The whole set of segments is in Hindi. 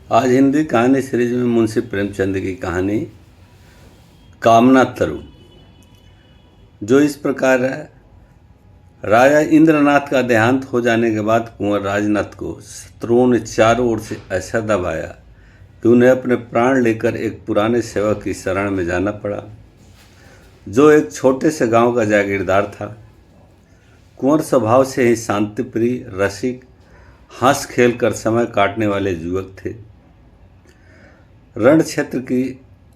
आज हिंदी कहानी सीरीज में मुंशी प्रेमचंद की कहानी कामना तरु जो इस प्रकार है। राजा इंद्रनाथ का देहांत हो जाने के बाद कुंवर राजनाथ को शत्रुओं ने चारों ओर से ऐसा दबाया कि उन्हें अपने प्राण लेकर एक पुराने सेवक की शरण में जाना पड़ा, जो एक छोटे से गांव का जागीरदार था। कुंवर स्वभाव से ही शांतिप्रिय, रसिक, हंस खेल कर समय काटने वाले युवक थे। रण क्षेत्र की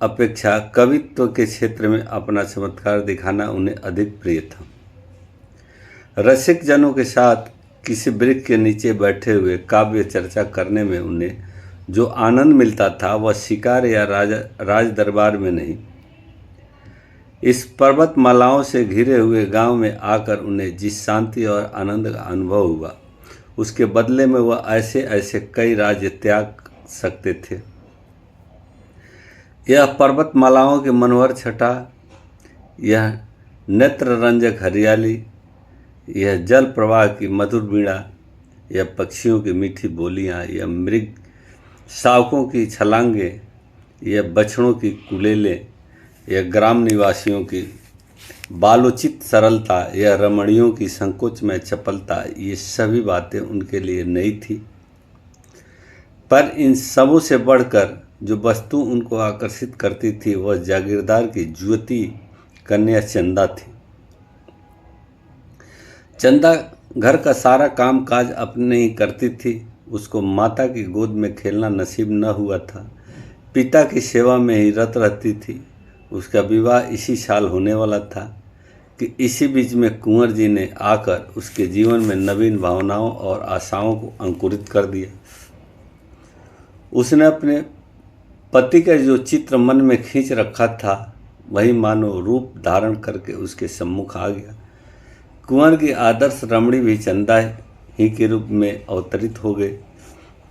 अपेक्षा कवित्व के क्षेत्र में अपना चमत्कार दिखाना उन्हें अधिक प्रिय था। रसिक जनों के साथ किसी वृक्ष के नीचे बैठे हुए काव्य चर्चा करने में उन्हें जो आनंद मिलता था वह शिकार या राज दरबार में नहीं। इस पर्वतमालाओं से घिरे हुए गांव में आकर उन्हें जिस शांति और आनंद का अनुभव हुआ, उसके बदले में वह ऐसे ऐसे कई राज्य त्याग सकते थे। यह पर्वतमालाओं की मनोहर छटा, यह नेत्र रंजक हरियाली, यह जल प्रवाह की मधुर वीणा, यह पक्षियों की मीठी बोलियां, यह मृग शावकों की छलांगें, यह बछड़ों की कुलेलें, यह ग्राम निवासियों की बालोचित सरलता, यह रमणियों की संकोच में चपलता, ये सभी बातें उनके लिए नई थी। पर इन सबों से बढ़कर जो वस्तु उनको आकर्षित करती थी वह जागीरदार की ज्योति कन्या चंदा थी। चंदा घर का सारा काम काज अपने ही करती थी। उसको माता की गोद में खेलना नसीब न हुआ था, पिता की सेवा में ही रत रहती थी। उसका विवाह इसी साल होने वाला था कि इसी बीच में कुंवर जी ने आकर उसके जीवन में नवीन भावनाओं और आशाओं को अंकुरित कर दिया। उसने अपने पति का जो चित्र मन में खींच रखा था वही मानो रूप धारण करके उसके सम्मुख आ गया। कुंवर की आदर्श रमणी भी चंदा ही के रूप में अवतरित हो गए।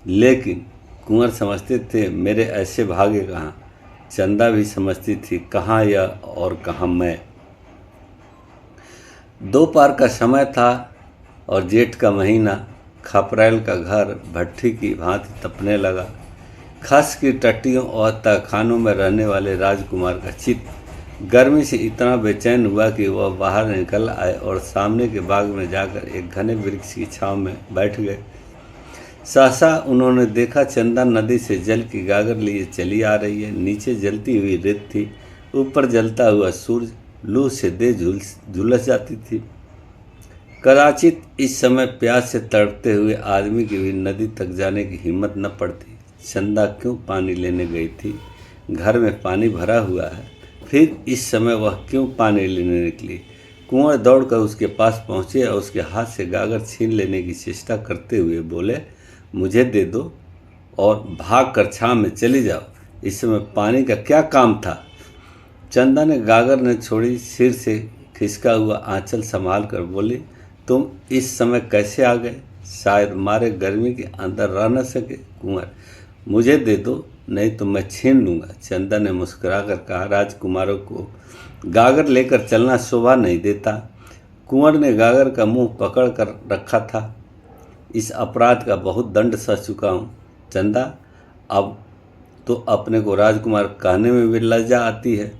लेकिन कुंवर समझते थे मेरे ऐसे भाग्य कहाँ। चंदा भी समझती थी कहाँ यह और कहाँ मैं। दोपहर का समय था और जेठ का महीना। खपरैल का घर भट्ठी की भांति तपने लगा। खस की टट्टियों और तहखानों में रहने वाले राजकुमार का चित्त गर्मी से इतना बेचैन हुआ कि वह बाहर निकल आए और सामने के बाग में जाकर एक घने वृक्ष की छांव में बैठ गए। सहसा उन्होंने देखा चंदा नदी से जल की गागर लिए चली आ रही है। नीचे जलती हुई रेत थी, ऊपर जलता हुआ सूरज लू से दे झुलस जाती थी। कदाचित इस समय प्यास से तड़पते हुए आदमी की भी नदी तक जाने की हिम्मत न पड़ती। चंदा क्यों पानी लेने गई थी? घर में पानी भरा हुआ है, फिर इस समय वह क्यों पानी लेने निकली? कुंवर दौड़कर उसके पास पहुंचे और उसके हाथ से गागर छीन लेने की चेष्टा करते हुए बोले, मुझे दे दो और भाग कर छांव में चली जाओ। इस समय पानी का क्या काम था? चंदा ने गागर न छोड़ी, सिर से खिसका हुआ आंचल संभाल कर बोली, तुम इस समय कैसे आ गए? शायद मारे गर्मी के अंदर रह न सके। कुंवर, मुझे दे दो, नहीं तो मैं छीन लूँगा। चंदा ने मुस्कुराकर कहा, राजकुमारों को गागर लेकर चलना शोभा नहीं देता। कुंवर ने गागर का मुंह पकड़ कर रखा था। इस अपराध का बहुत दंड सह चुका हूँ। चंदा, अब तो अपने को राजकुमार कहने में भी लज्जा आती है।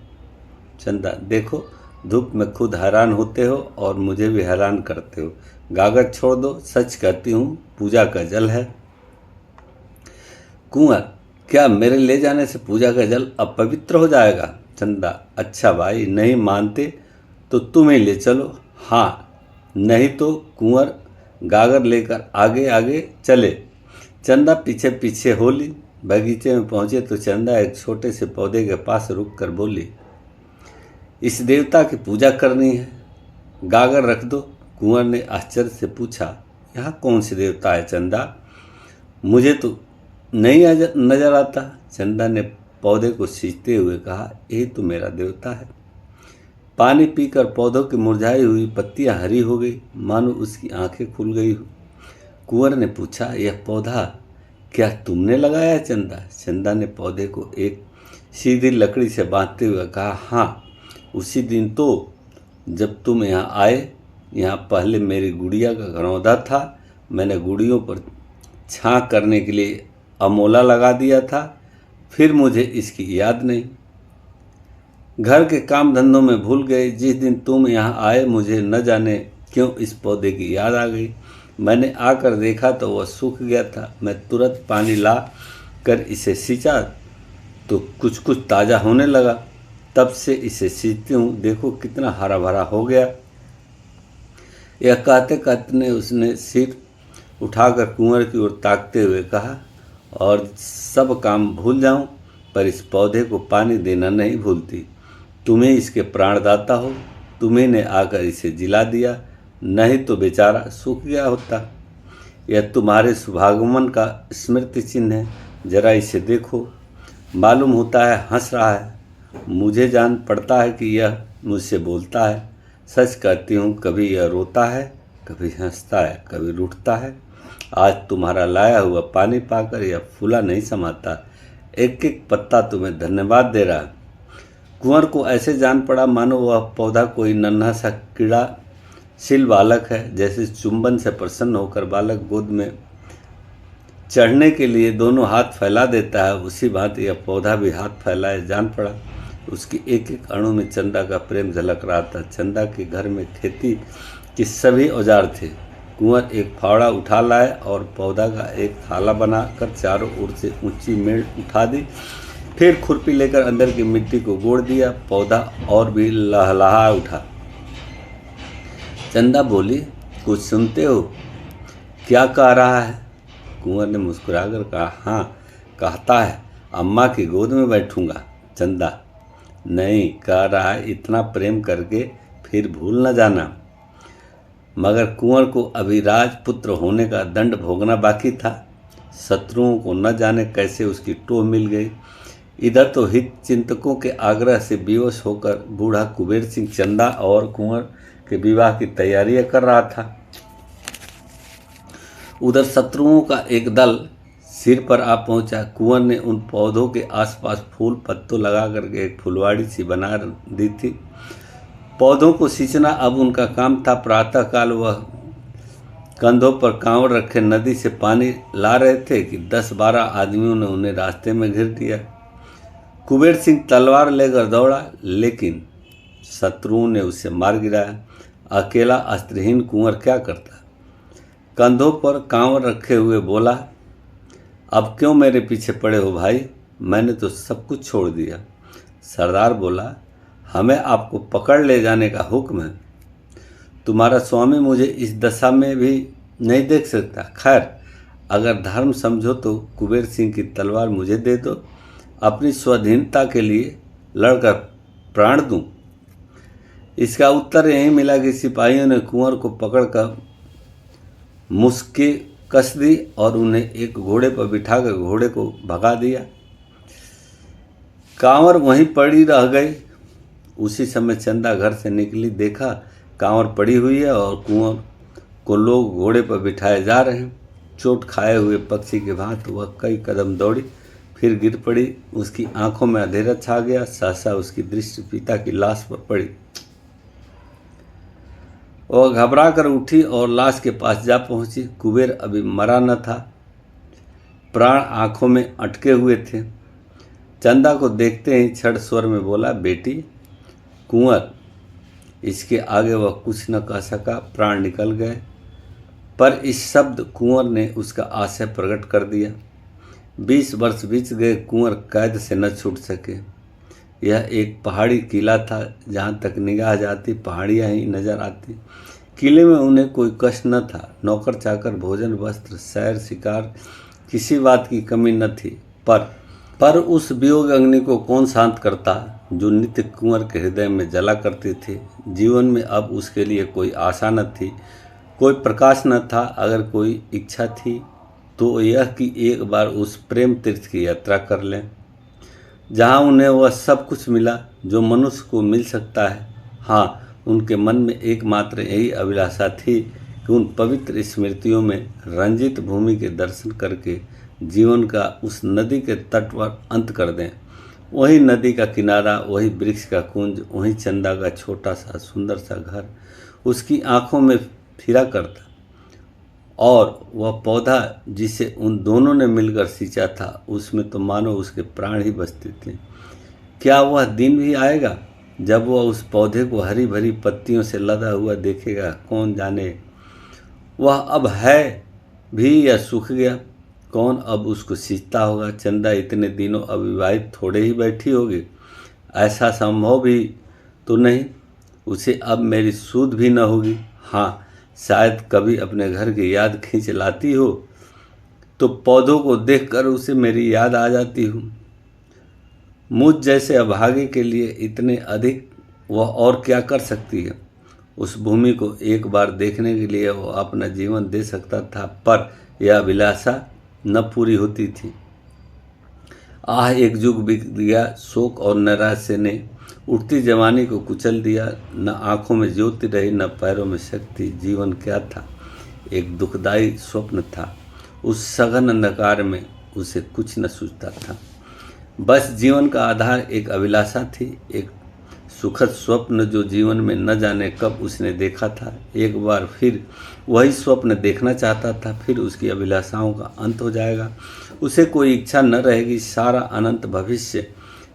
चंदा, देखो धूप में खुद हैरान होते हो और मुझे भी हैरान करते हो। गागर छोड़ दो, सच कहती हूँ पूजा का जल है। कुंवर, क्या मेरे ले जाने से पूजा का जल अपवित्र हो जाएगा? चंदा, अच्छा भाई, नहीं मानते तो तुम ही ले चलो। हाँ, नहीं तो। कुंवर गागर लेकर आगे आगे चले। चंदा पीछे पीछे होली। बगीचे में पहुंचे तो चंदा एक छोटे से पौधे के पास रुक कर बोली, इस देवता की पूजा करनी है, गागर रख दो। कुंवर ने आश्चर्य से पूछा, यहाँ कौन सी देवता है चंदा? मुझे तो नहीं नजर आता। चंदा ने पौधे को सींचते हुए कहा, यही तो मेरा देवता है। पानी पीकर पौधों की मुरझाई हुई पत्तियां हरी हो गई, मानो उसकी आंखें खुल गई हो। कुंवर ने पूछा, यह पौधा क्या तुमने लगाया है चंदा? चंदा ने पौधे को एक सीधी लकड़ी से बांधते हुए कहा, हाँ, उसी दिन तो जब तुम यहाँ आए। यहाँ पहले मेरी गुड़िया का घरौंदा था। मैंने गुड़ियों पर छाँ करने के लिए अमोला लगा दिया था, फिर मुझे इसकी याद नहीं। घर के काम धंधों में भूल गए। जिस दिन तुम यहाँ आए मुझे न जाने क्यों इस पौधे की याद आ गई। मैंने आकर देखा तो वह सूख गया था। मैं तुरंत पानी ला कर इसे सींचा तो कुछ कुछ ताज़ा होने लगा। तब से इसे सींचती हूँ, देखो कितना हरा भरा हो गया। यह कहते कहते उसने सिर उठाकर कुंवर की ओर ताकते हुए कहा, और सब काम भूल जाऊं पर इस पौधे को पानी देना नहीं भूलती। तुम्हें इसके प्राणदाता हो, तुम्ही ने आकर इसे जिला दिया, नहीं तो बेचारा सूख गया होता। यह तुम्हारे शुभागमन का स्मृति चिन्ह है। जरा इसे देखो, मालूम होता है हंस रहा है। मुझे जान पड़ता है कि यह मुझसे बोलता है। सच कहती हूँ, कभी यह रोता है, कभी हंसता है, कभी रूठता है। आज तुम्हारा लाया हुआ पानी पाकर यह फूला नहीं समाता, एक एक पत्ता तुम्हें धन्यवाद दे रहा है। कुंवर को ऐसे जान पड़ा मानो वह पौधा कोई नन्हा सा क्रीड़ाशील बालक है। जैसे चुंबन से प्रसन्न होकर बालक गोद में चढ़ने के लिए दोनों हाथ फैला देता है, उसी भांति यह पौधा भी हाथ फैलाए जान पड़ा। उसकी एक एक अणु में चंदा का प्रेम झलक रहा था। चंदा के घर में खेती के सभी औजार थे। कुंवर एक फावड़ा उठा लाए और पौधा का एक थाला बनाकर चारों ओर से ऊंची मेड़ उठा दी। फिर खुरपी लेकर अंदर की मिट्टी को गोड़ दिया। पौधा और भी लहलहा उठा। चंदा बोली, कुछ सुनते हो? क्या कह रहा है? कुंवर ने मुस्कुराकर कहा, हाँ, कहता है अम्मा की गोद में बैठूंगा। चंदा, नहीं, कह रहा है इतना प्रेम करके फिर भूल न जाना। मगर कुंवर को अभी राजपुत्र होने का दंड भोगना बाकी था। शत्रुओं को न जाने कैसे उसकी टोह मिल गई। इधर तो हित चिंतकों के आग्रह से विवश होकर बूढ़ा कुबेर सिंह चंदा और कुंवर के विवाह की तैयारियां कर रहा था। उधर शत्रुओं का एक दल सिर पर आ पहुंचा। कुंवर ने उन पौधों के आसपास फूल पत्तों लगा करके एक फुलवाड़ी सी बना दी थी। पौधों को सींचना अब उनका काम था। प्रातःकाल वह कंधों पर कांवड़ रखे नदी से पानी ला रहे थे कि 10-12 आदमियों ने उन्हें रास्ते में घेर दिया। कुबेर सिंह तलवार लेकर दौड़ा, लेकिन शत्रुओं ने उसे मार गिराया। अकेला अस्त्रहीन कुंवर क्या करता? कंधों पर कांवड़ रखे हुए बोला, अब क्यों मेरे पीछे पड़े हो भाई? मैंने तो सब कुछ छोड़ दिया। सरदार बोला, हमें आपको पकड़ ले जाने का हुक्म है। तुम्हारा स्वामी मुझे इस दशा में भी नहीं देख सकता। खैर, अगर धर्म समझो तो कुबेर सिंह की तलवार मुझे दे दो, अपनी स्वाधीनता के लिए लड़कर प्राण दूं। इसका उत्तर यही मिला कि सिपाहियों ने कुंवर को पकड़कर मुस्के कस दी और उन्हें एक घोड़े पर बिठाकर घोड़े को भगा दिया। कांवर वहीं पड़ी रह गई। उसी समय चंदा घर से निकली, देखा कांवर पड़ी हुई है और कुंवर को लोग घोड़े पर बिठाए जा रहे हैं। चोट खाए हुए पक्षी के भांति वह कई कदम दौड़ी, फिर गिर पड़ी। उसकी आंखों में अंधेरा छा गया। सहसा उसकी दृष्टि पिता की लाश पर पड़ी। वह घबरा कर उठी और लाश के पास जा पहुंची। कुबेर अभी मरा न था, प्राण आंखों में अटके हुए थे। चंदा को देखते ही छड़ स्वर में बोला, बेटी। कुंवर, इसके आगे वह कुछ न कह सका, प्राण निकल गए। पर इस शब्द कुंवर ने उसका आशय प्रकट कर दिया। 20 वर्ष बीत गए, कुंवर कैद से न छूट सके। यह एक पहाड़ी किला था। जहाँ तक निगाह जाती पहाड़ियाँ ही नजर आती। किले में उन्हें कोई कष्ट न था। नौकर चाकर, भोजन, वस्त्र, सैर, शिकार, किसी बात की कमी न थी। पर उस वियोग अग्नि को कौन शांत करता जो नित्य कुंवर के हृदय में जला करती थी। जीवन में अब उसके लिए कोई आशा न थी, कोई प्रकाश न था। अगर कोई इच्छा थी तो यह कि एक बार उस प्रेम तीर्थ की यात्रा कर लें, जहाँ उन्हें वह सब कुछ मिला जो मनुष्य को मिल सकता है। हाँ, उनके मन में एकमात्र यही अभिलाषा थी कि उन पवित्र स्मृतियों में रंजित भूमि के दर्शन करके जीवन का उस नदी के तट पर अंत कर दें। वही नदी का किनारा, वही वृक्ष का कुंज, वही चंदा का छोटा सा सुंदर सा घर उसकी आंखों में फिरा करता। और वह पौधा जिसे उन दोनों ने मिलकर सींचा था उसमें तो मानो उसके प्राण ही बसते थे। क्या वह दिन भी आएगा जब वह उस पौधे को हरी भरी पत्तियों से लदा हुआ देखेगा? कौन जाने वह अब है भी या सूख गया। कौन अब उसको सींचता होगा? चंदा इतने दिनों अविवाहित थोड़े ही बैठी होगी। ऐसा संभव भी तो नहीं। उसे अब मेरी सूध भी न होगी। हाँ, शायद कभी अपने घर की याद खींच लाती हो तो पौधों को देखकर उसे मेरी याद आ जाती हो। मुझ जैसे अभागे के लिए इतने अधिक वह और क्या कर सकती है? उस भूमि को एक बार देखने के लिए वह अपना जीवन दे सकता था, पर यह अभिलाषा न पूरी होती थी। आह, एक युग बीत गया। शोक और नैराश्य ने उठती जवानी को कुचल दिया। न आंखों में ज्योति रही, न पैरों में शक्ति। जीवन क्या था? एक दुखदायी स्वप्न था। उस सघन अंधकार में उसे कुछ न सूझता था। बस जीवन का आधार एक अभिलाषा थी, एक सुखद स्वप्न जो जीवन में न जाने कब उसने देखा था। एक बार फिर वही स्वप्न देखना चाहता था, फिर उसकी अभिलाषाओं का अंत हो जाएगा। उसे कोई इच्छा न रहेगी। सारा अनंत भविष्य,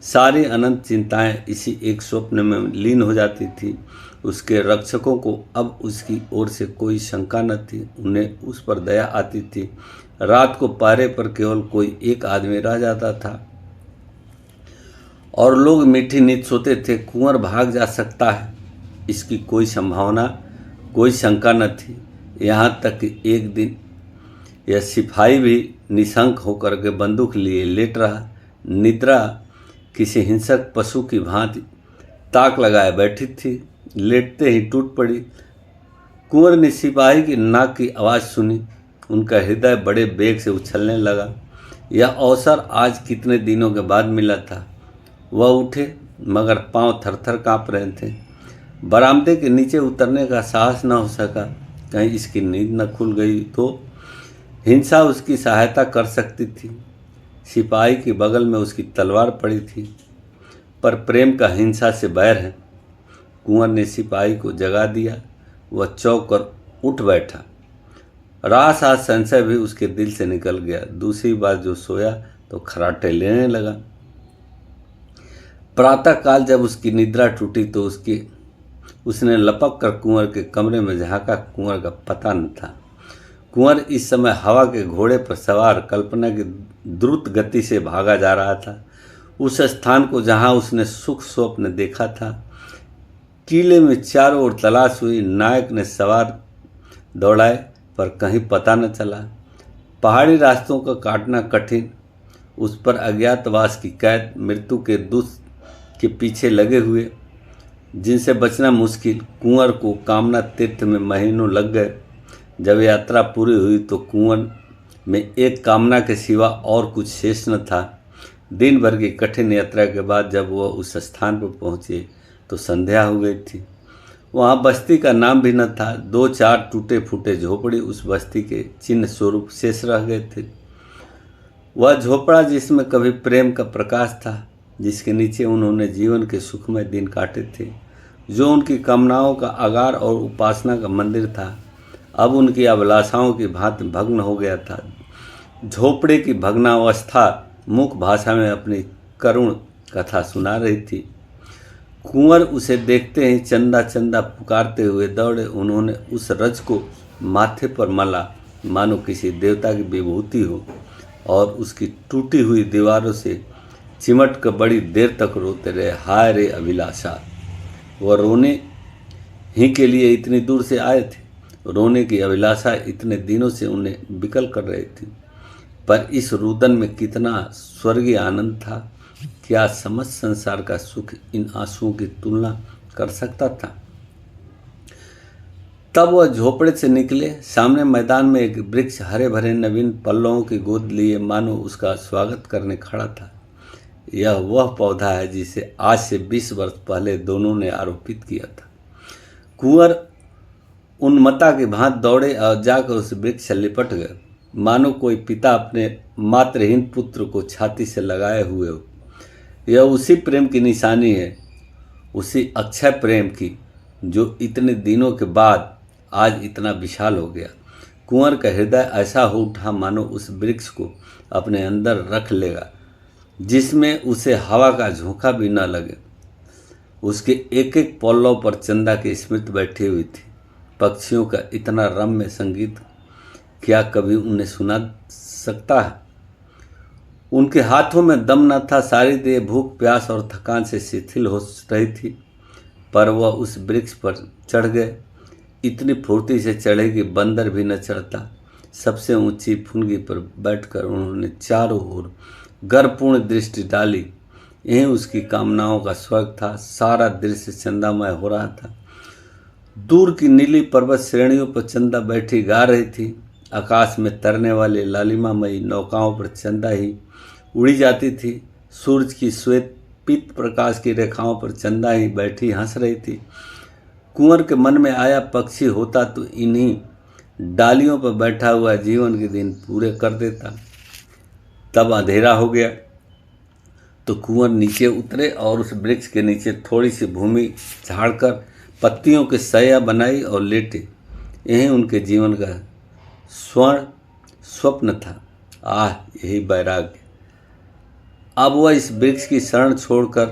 सारी अनंत चिंताएं इसी एक स्वप्न में लीन हो जाती थी। उसके रक्षकों को अब उसकी ओर से कोई शंका न थी। उन्हें उस पर दया आती थी। रात को पहरे पर केवल कोई एक आदमी रह जाता था और लोग मीठी नींद सोते थे। कुंवर भाग जा सकता है, इसकी कोई संभावना, कोई शंका न थी। यहाँ तक कि एक दिन यह सिपाही भी निशंक होकर के बंदूक लिए लेट रहा। निद्रा किसी हिंसक पशु की भांति ताक लगाए बैठी थी। लेटते ही टूट पड़ी। कुंवर ने सिपाही की नाक की आवाज़ सुनी। उनका हृदय बड़े बेग से उछलने लगा। यह अवसर आज कितने दिनों के बाद मिला था। वह उठे, मगर पांव थरथर कांप रहे थे। बरामदे के नीचे उतरने का साहस न हो सका। कहीं इसकी नींद न खुल गई तो हिंसा उसकी सहायता कर सकती थी। सिपाही के बगल में उसकी तलवार पड़ी थी, पर प्रेम का हिंसा से बैर है। कुंवर ने सिपाही को जगा दिया। वह चौंक कर उठ बैठा। रास आज संशय भी उसके दिल से निकल गया। दूसरी बार जो सोया तो खर्राटे लेने लगा। प्रातःकाल जब उसकी निद्रा टूटी तो उसने लपक कर कुंवर के कमरे में झांका। कुंवर का पता न था। कुंवर इस समय हवा के घोड़े पर सवार कल्पना की द्रुत गति से भागा जा रहा था, उस स्थान को जहां उसने सुख स्वप्न देखा था। किले में चारों ओर तलाश हुई। नायक ने सवार दौड़ाए, पर कहीं पता न चला। पहाड़ी रास्तों का काटना कठिन, उस पर अज्ञातवास की कैद, मृत्यु के दूत के पीछे लगे हुए जिनसे बचना मुश्किल। कुंवर को कामना तीर्थ में महीनों लग गए। जब यात्रा पूरी हुई तो कुंवर में एक कामना के सिवा और कुछ शेष न था। दिन भर की कठिन यात्रा के बाद जब वह उस स्थान पर पहुँचे तो संध्या हो गई थी। वहाँ बस्ती का नाम भी न था। 2-4 टूटे फूटे झोपड़ी उस बस्ती के चिन्ह स्वरूप शेष रह गए थे। वह झोपड़ा जिसमें कभी प्रेम का प्रकाश था, जिसके नीचे उन्होंने जीवन के सुखमय दिन काटे थे, जो उनकी कामनाओं का आगार और उपासना का मंदिर था, अब उनकी अभिलाषाओं की भांति भग्न हो गया था। झोपड़े की भग्नावस्था मुख भाषा में अपनी करुण कथा सुना रही थी। कुंवर उसे देखते ही चंदा चंदा पुकारते हुए दौड़े। उन्होंने उस रज को माथे पर मला, मानो किसी देवता की विभूति हो, और उसकी टूटी हुई दीवारों से चिमट कर बड़ी देर तक रोते रहे। हाय रे अभिलाषा! वह रोने ही के लिए इतनी दूर से आए थे। रोने की अभिलाषा इतने दिनों से उन्हें विकल कर रही थी, पर इस रुदन में कितना स्वर्गीय आनंद था। क्या समस्त संसार का सुख इन आंसुओं की तुलना कर सकता था? तब वह झोपड़े से निकले। सामने मैदान में एक वृक्ष हरे भरे नवीन पल्लवों की गोद लिए मानो उसका स्वागत करने खड़ा था। यह वह पौधा है जिसे आज से 20 वर्ष पहले दोनों ने आरोपित किया था। कुंवर उन्मत्ता की भांति दौड़े और जाकर उस वृक्ष से लिपट गए, मानो कोई पिता अपने मातृहीन पुत्र को छाती से लगाए हुए हो। यह उसी प्रेम की निशानी है, उसी अक्षय प्रेम की, जो इतने दिनों के बाद आज इतना विशाल हो गया। कुंवर का हृदय ऐसा हो उठा मानो उस वृक्ष को अपने अंदर रख लेगा, जिसमें उसे हवा का झोंका भी न लगे। उसके एक एक पल्लव पर चंदा की स्मृति बैठी हुई थी। पक्षियों का इतना रम्य संगीत क्या कभी उन्हें सुना सकता है? उनके हाथों में दम न था, सारी देह भूख प्यास और थकान से शिथिल हो रही थी, पर वह उस वृक्ष पर चढ़ गए। इतनी फुर्ती से चढ़े कि बंदर भी न चढ़ता। सबसे ऊंची फुनगी पर बैठकर उन्होंने चारों ओर गर्वपूर्ण दृष्टि डाली। यही उसकी कामनाओं का स्वर्ग था। सारा दृश्य चंदामय हो रहा था। दूर की नीली पर्वत श्रेणियों पर चंदा बैठी गा रही थी। आकाश में तरने वाले लालिमामयी नौकाओं पर चंदा ही उड़ी जाती थी। सूरज की श्वेत पीत प्रकाश की रेखाओं पर चंदा ही बैठी हंस रही थी। कुंवर के मन में आया, पक्षी होता तो इन्हीं डालियों पर बैठा हुआ जीवन के दिन पूरे कर देता। तब अंधेरा हो गया तो कुंवर नीचे उतरे और उस वृक्ष के नीचे थोड़ी सी भूमि झाड़कर पत्तियों के सैया बनाई और लेटे। यही उनके जीवन का स्वर्ण स्वप्न था। आह, यही वैराग्य! अब वह इस वृक्ष की शरण छोड़कर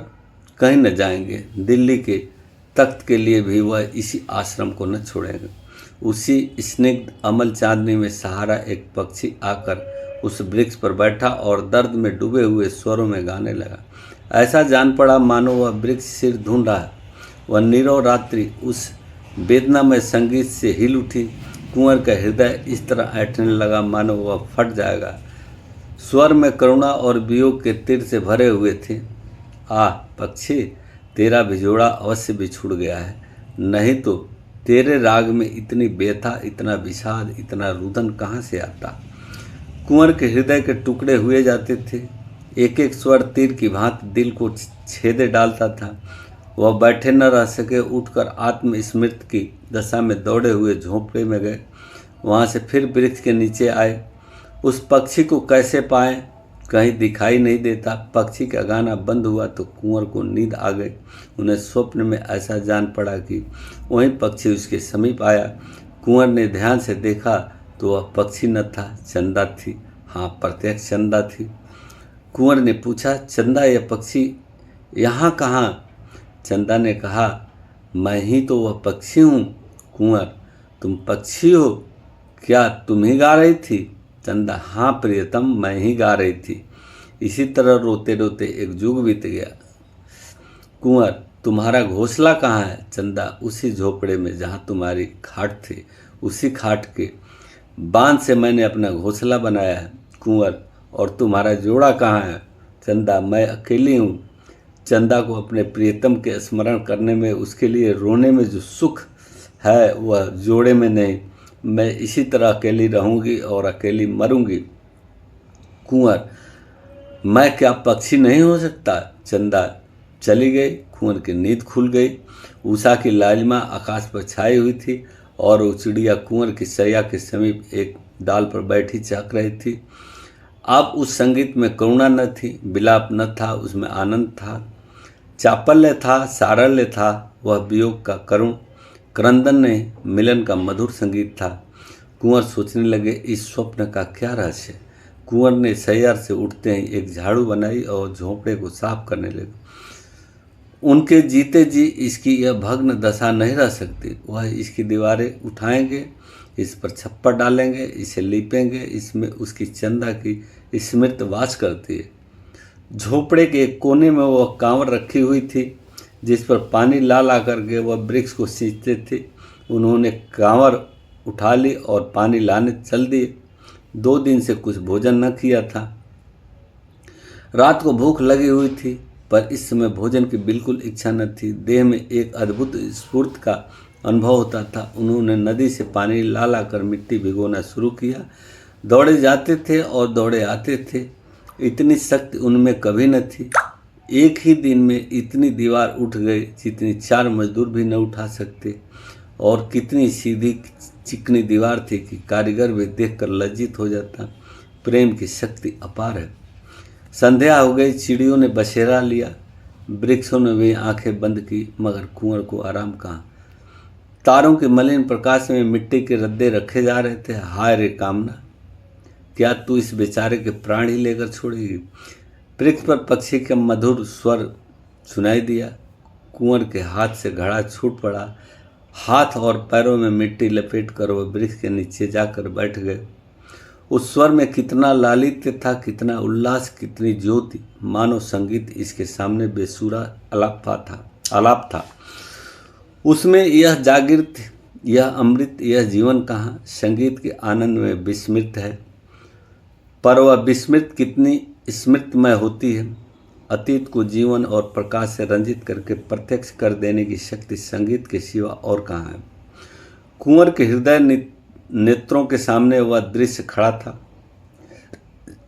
कहीं न जाएंगे। दिल्ली के तख्त के लिए भी वह इसी आश्रम को न छोड़ेंगे। उसी स्निग्ध अमल चांदनी में सहारा एक पक्षी आकर उस वृक्ष पर बैठा और दर्द में डूबे हुए स्वरों में गाने लगा। ऐसा जान पड़ा मानो वह वृक्ष सिर ढूंढ रहा है। वह नीरव रात्रि उस वेदनामय संगीत से हिल उठी। कुंवर का हृदय इस तरह ऐंठने लगा मानो वह फट जाएगा। स्वर में करुणा और वियोग के तीर से भरे हुए थे। आह पक्षी, तेरा भिजोड़ा अवश्य भी छूट गया है, नहीं तो तेरे राग में इतनी व्यथा, इतना विषाद, इतना रुदन कहाँ से आता? कुंवर के हृदय के टुकड़े हुए जाते थे। एक एक स्वर तीर की भांति दिल को छेदे डालता था। वह बैठे न रह सके, उठकर आत्मस्मृति की दशा में दौड़े हुए झोंपड़े में गए। वहाँ से फिर वृक्ष के नीचे आए। उस पक्षी को कैसे पाएं? कहीं दिखाई नहीं देता। पक्षी का गाना बंद हुआ तो कुंवर को नींद आ गई। उन्हें स्वप्न में ऐसा जान पड़ा कि वही पक्षी उसके समीप आया। कुंवर ने ध्यान से देखा तो वह पक्षी न था, चंदा थी। हाँ, प्रत्यक्ष चंदा थी। कुंवर ने पूछा, चंदा, यह पक्षी यहाँ कहाँ? चंदा ने कहा, मैं ही तो वह पक्षी हूँ। कुंवर, तुम पक्षी हो? क्या तुम ही गा रही थी? चंदा, हाँ प्रियतम, मैं ही गा रही थी। इसी तरह रोते रोते एक युग बीत गया। कुंवर, तुम्हारा घोंसला कहाँ है? चंदा, उसी झोपड़े में जहाँ तुम्हारी खाट थी, उसी खाट के बांध से मैंने अपना घोंसला बनाया है। कुंवर, और तुम्हारा जोड़ा कहाँ है? चंदा, मैं अकेली हूँ। चंदा को अपने प्रियतम के स्मरण करने में, उसके लिए रोने में जो सुख है वह जोड़े में नहीं। मैं इसी तरह अकेली रहूंगी और अकेली मरूंगी। कुंवर, मैं क्या पक्षी नहीं हो सकता? चंदा चली गई। कुंवर की नींद खुल गई। उषा की लालिमा आकाश पर छाई हुई थी और वो चिड़िया कुंवर की सैया के समीप एक डाल पर बैठी चहक रही थी। अब उस संगीत में करुणा न थी, विलाप न था, उसमें आनंद था, चापल्य था, सारल्य था। वह वियोग का करुण क्रंदन नहीं, मिलन का मधुर संगीत था। कुंवर सोचने लगे, इस स्वप्न का क्या रहस्य? कुंवर ने सैयार से उठते ही एक झाड़ू बनाई और झोंपड़े को साफ करने लगे। उनके जीते जी इसकी यह भग्न दशा नहीं रह सकती। वह इसकी दीवारें उठाएंगे, इस पर छप्पर डालेंगे, इसे लीपेंगे। इसमें उसकी चंदा की स्मृति वास करती है। झोपड़े के एक कोने में वह कांवर रखी हुई थी, जिस पर पानी ला ला करके वह वृक्ष को सींचते थे। उन्होंने कांवर उठा ली और पानी लाने चल दिए। 2 दिन से कुछ भोजन न किया था। रात को भूख लगी हुई थी, पर इस समय भोजन की बिल्कुल इच्छा न थी। देह में एक अद्भुत स्फूर्ति का अनुभव होता था। उन्होंने नदी से पानी ला ला कर मिट्टी भिगोना शुरू किया। दौड़े जाते थे और दौड़े आते थे। इतनी शक्ति उनमें कभी न थी। एक ही दिन में इतनी दीवार उठ गई जितनी 4 मजदूर भी न उठा सकते, और कितनी सीधी चिकनी दीवार थी कि कारीगर भी देखकर लज्जित हो जाता। प्रेम की शक्ति अपार है। संध्या हो गई। चिड़ियों ने बसेरा लिया, वृक्षों ने भी आंखें बंद की, मगर कुंवर को आराम कहाँ। तारों के मलिन प्रकाश में मिट्टी के रद्दे रखे जा रहे थे। हाय रे कामना, क्या तू इस बेचारे के प्राण ही लेकर छोड़ेगी? वृक्ष पर पक्षी का मधुर स्वर सुनाई दिया। कुंवर के हाथ से घड़ा छूट पड़ा। हाथ और पैरों में मिट्टी लपेट कर वह वृक्ष के नीचे जाकर बैठ गए। उस स्वर में कितना लालित्य था, कितना उल्लास, कितनी ज्योति, मानो संगीत इसके सामने बेसुरा आलाप था। उसमें यह जागृत, यह अमृत, यह जीवन कहाँ? संगीत के आनंद में विस्मृत है, पर वह विस्मृत कितनी स्मृतमय होती है। अतीत को जीवन और प्रकाश से रंजित करके प्रत्यक्ष कर देने की शक्ति संगीत के सिवा और कहाँ है? कुंवर के हृदय नेत्रों के सामने वह दृश्य खड़ा था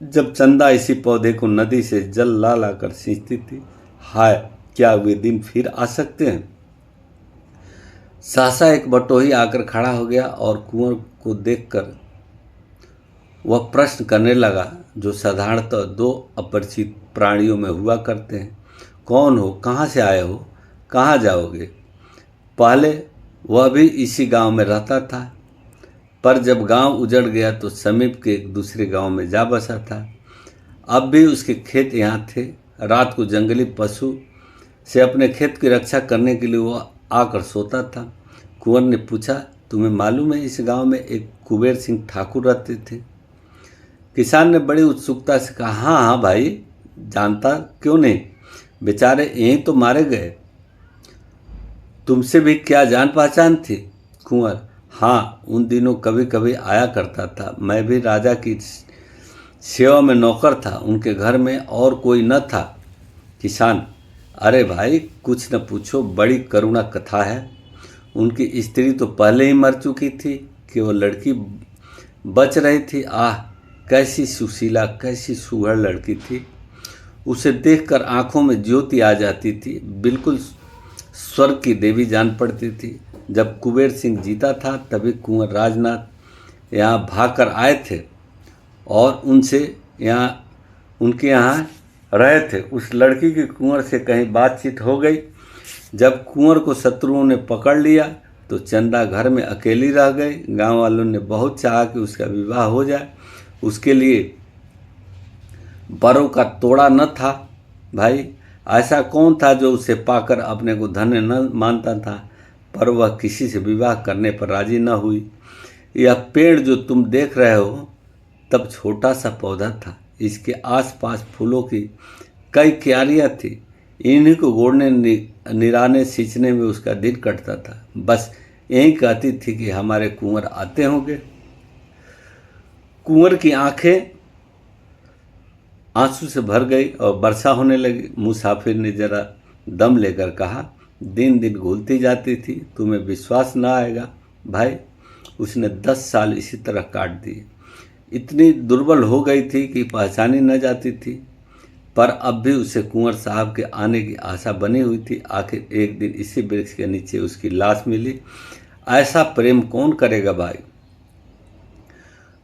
जब चंदा इसी पौधे को नदी से जल ला लाकर सींचती थी। हाय, क्या वे दिन फिर आ सकते हैं? सहसा एक बटोही आकर खड़ा हो गया और कुंवर को देखकर वह प्रश्न करने लगा जो साधारणतः दो अपरिचित प्राणियों में हुआ करते हैं। कौन हो? कहाँ से आए हो? कहाँ जाओगे? पहले वह भी इसी गांव में रहता था, पर जब गांव उजड़ गया तो समीप के एक दूसरे गांव में जा बसा था। अब भी उसके खेत यहाँ थे। रात को जंगली पशु से अपने खेत की रक्षा करने के लिए वह आकर सोता था। कुंवर ने पूछा, तुम्हें मालूम है इस गांव में एक कुबेर सिंह ठाकुर रहते थे? किसान ने बड़ी उत्सुकता से कहा, हाँ हाँ भाई, जानता क्यों नहीं, बेचारे यहीं तो मारे गए। तुमसे भी क्या जान पहचान थी? कुंवर, हाँ, उन दिनों कभी कभी आया करता था। मैं भी राजा की सेवा में नौकर था, उनके घर में और कोई न था। किसान, अरे भाई कुछ न पूछो, बड़ी करुणा कथा है। उनकी स्त्री तो पहले ही मर चुकी थी कि वो लड़की बच रही थी। आह, कैसी सुशीला, कैसी सुघड़ लड़की थी। उसे देखकर आंखों में ज्योति आ जाती थी, बिल्कुल स्वर्ग की देवी जान पड़ती थी। जब कुबेर सिंह जीता था तभी कुंवर राजनाथ यहाँ भागकर आए थे और उनके यहाँ रहे थे। उस लड़की की कुंवर से कहीं बातचीत हो गई। जब कुंवर को शत्रुओं ने पकड़ लिया तो चंदा घर में अकेली रह गई। गांव वालों ने बहुत चाहा कि उसका विवाह हो जाए। उसके लिए बरों का तोड़ा न था। भाई, ऐसा कौन था जो उसे पाकर अपने को धन्य न मानता था, पर वह किसी से विवाह करने पर राजी न हुई। यह पेड़ जो तुम देख रहे हो तब छोटा सा पौधा था। इसके आसपास फूलों की कई क्यारियाँ थी। इन्हीं को गोड़ने निराने सींचने में उसका दिन कटता था। बस यही कहती थी कि हमारे कुंवर आते होंगे। कुंवर की आंखें आंसू से भर गई और वर्षा होने लगी। मुसाफिर ने जरा दम लेकर कहा, दिन दिन घुलती जाती थी, तुम्हें विश्वास ना आएगा भाई, उसने 10 साल इसी तरह काट दिए। इतनी दुर्बल हो गई थी कि पहचानी न जाती थी, पर अब भी उसे कुंवर साहब के आने की आशा बनी हुई थी। आखिर एक दिन इसी वृक्ष के नीचे उसकी लाश मिली। ऐसा प्रेम कौन करेगा भाई?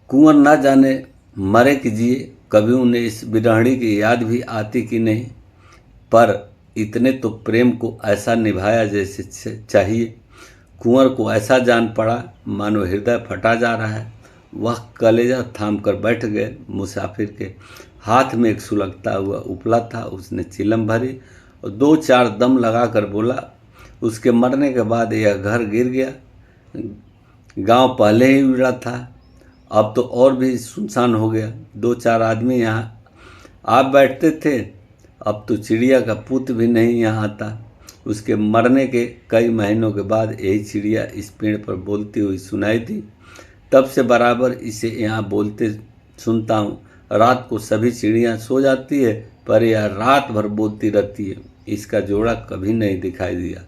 कुंवर ना जाने मरे कि जिए, कभी उन्हें इस बिरहणी की याद भी आती कि नहीं, पर इतने तो प्रेम को ऐसा निभाया जैसे चाहिए। कुंवर को ऐसा जान पड़ा मानो हृदय फटा जा रहा है। वह कलेजा थाम कर बैठ गए। मुसाफिर के हाथ में एक सुलगता हुआ उपला था। उसने चिलम भरी और 2-4 दम लगाकर बोला, उसके मरने के बाद यह घर गिर गया। गांव पहले ही उजड़ा था, अब तो और भी सुनसान हो गया। 2-4 आदमी यहाँ आप बैठते थे, अब तो चिड़िया का पुत भी नहीं यहाँ आता। उसके मरने के कई महीनों के बाद यही चिड़िया इस पेड़ पर बोलती हुई सुनाई थी। तब से बराबर इसे यहाँ बोलते सुनता हूँ। रात को सभी चिड़िया सो जाती है, पर यह रात भर बोलती रहती है। इसका जोड़ा कभी नहीं दिखाई दिया।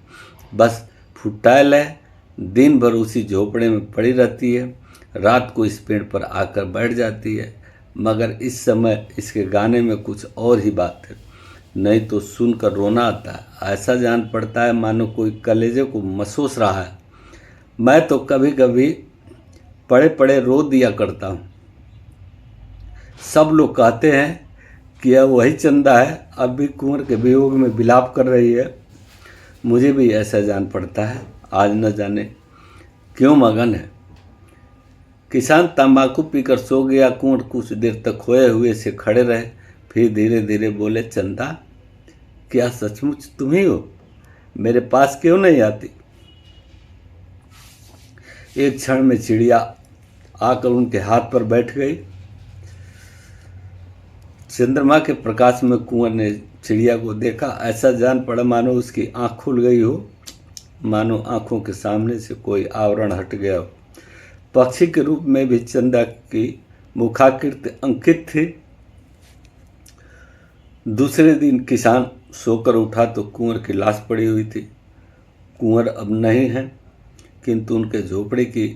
बस फुटैल है, दिन भर उसी झोपड़े में पड़ी रहती है, रात को इस पेड़ पर आकर बैठ जाती है। मगर इस समय इसके गाने में कुछ और ही बात है, नहीं तो सुनकर रोना आता है। ऐसा जान पड़ता है मानो कोई कलेजे को महसूस रहा है। मैं तो कभी कभी पड़े पड़े रो दिया करता हूँ। सब लोग कहते हैं कि यह वही चंदा है, अब भी कुंवर के वियोग में विलाप कर रही है। मुझे भी ऐसा जान पड़ता है। आज न जाने क्यों मगन है। किसान तंबाकू पीकर सो गया। कुंवर कुछ देर तक खोए हुए से खड़े रहे, फिर धीरे धीरे बोले, चंदा, क्या सचमुच तुम ही हो? मेरे पास क्यों नहीं आती? एक क्षण में चिड़िया आकर उनके हाथ पर बैठ गई। चंद्रमा के प्रकाश में कुंवर ने चिड़िया को देखा। ऐसा जान पड़ा मानो उसकी आंख खुल गई हो, मानो आंखों के सामने से कोई आवरण हट गया हो। पक्षी के रूप में भी चंदा की मुखाकृति अंकित थी। दूसरे दिन किसान सोकर उठा तो कुंवर की लाश पड़ी हुई थी। कुंवर अब नहीं है, किंतु उनके झोपड़ी की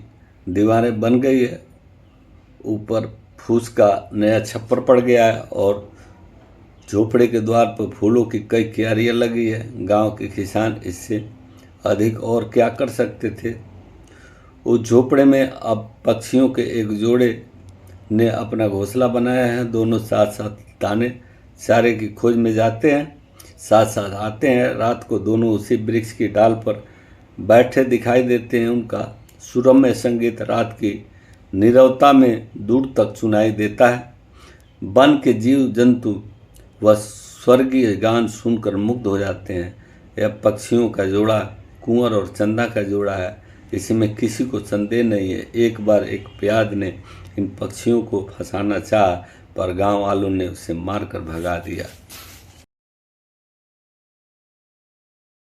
दीवारें बन गई है। ऊपर फूस का नया छप्पर पड़ गया है और झोपड़े के द्वार पर फूलों की कई क्यारियां लगी है। गांव के किसान इससे अधिक और क्या कर सकते थे। उस झोपड़े में अब पक्षियों के एक जोड़े ने अपना घोंसला बनाया है। दोनों साथ साथ दाने चारे की खोज में जाते हैं, साथ साथ आते हैं। रात को दोनों उसी वृक्ष की डाल पर बैठे दिखाई देते हैं। उनका सुरम्य संगीत रात की नीरवता में दूर तक सुनाई देता है। वन के जीव जंतु वह स्वर्गीय गान सुनकर मुग्ध हो जाते हैं। यह पक्षियों का जोड़ा कुंवर और चंदा का जोड़ा है, इसमें किसी को संदेह नहीं है। एक बार एक प्याद ने इन पक्षियों को फंसाना चाहा, पर गांव वालों ने उसे मारकर भगा दिया।